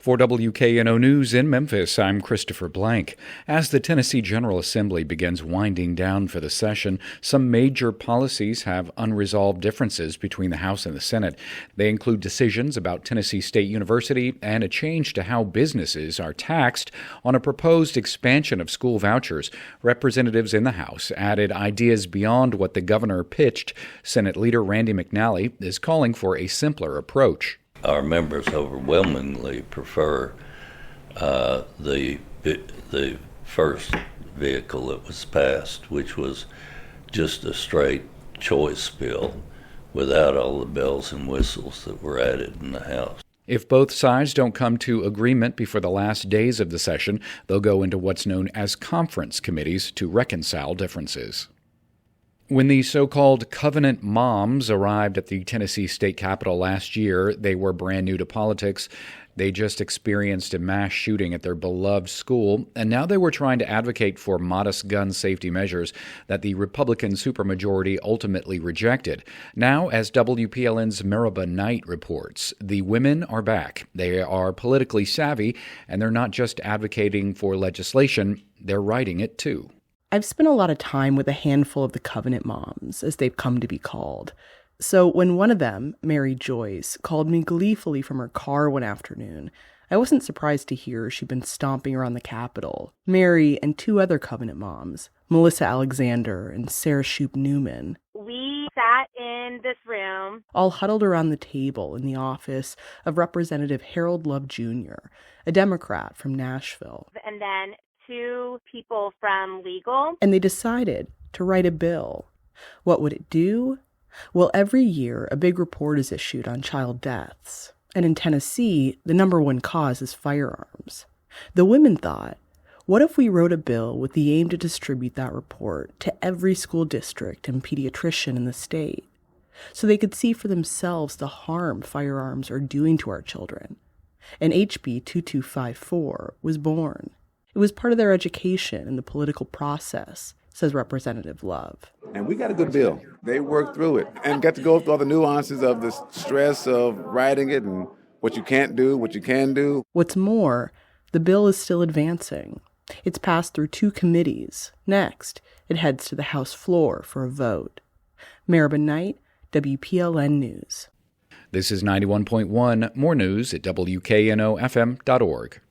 For WKNO News in Memphis, I'm Christopher Blank. As the Tennessee General Assembly begins winding down for the session, some major policies have unresolved differences between the House and the Senate. They include decisions about Tennessee State University and a change to how businesses are taxed on a proposed expansion of school vouchers. Representatives in the House added ideas beyond what the governor pitched. Senate Leader Randy McNally is calling for a simpler approach. Our members overwhelmingly prefer the first vehicle that was passed, which was just a straight choice bill without all the bells and whistles that were added in the House. If both sides don't come to agreement before the last days of the session, they'll go into what's known as conference committees to reconcile differences. When the so-called Covenant Moms arrived at the Tennessee State Capitol last year, they were brand new to politics. They just experienced a mass shooting at their beloved school, and now they were trying to advocate for modest gun safety measures that the Republican supermajority ultimately rejected. Now, as WPLN's Meraba Knight reports, the women are back. They are politically savvy, and they're not just advocating for legislation, they're writing it too. I've spent a lot of time with a handful of the Covenant Moms, as they've come to be called. So when one of them, Mary Joyce, called me gleefully from her car one afternoon, I wasn't surprised to hear she'd been stomping around the Capitol. Mary and two other Covenant Moms, Melissa Alexander and Sarah Shoup Newman, we sat in this room, all huddled around the table in the office of Representative Harold Love Jr., a Democrat from Nashville. And then two people from legal. And they decided to write a bill. What would it do? Well, every year, a big report is issued on child deaths. And in Tennessee, the number one cause is firearms. The women thought, what if we wrote a bill with the aim to distribute that report to every school district and pediatrician in the state, so they could see for themselves the harm firearms are doing to our children? And HB 2254 was born. It was part of their education in the political process, says Representative Love. And we got a good bill. They worked through it and got to go through all the nuances of the stress of writing it and what you can't do, what you can do. What's more, the bill is still advancing. It's passed through two committees. Next, it heads to the House floor for a vote. Meraba Knight, WPLN News. This is 91.1. More news at WKNOFM.org.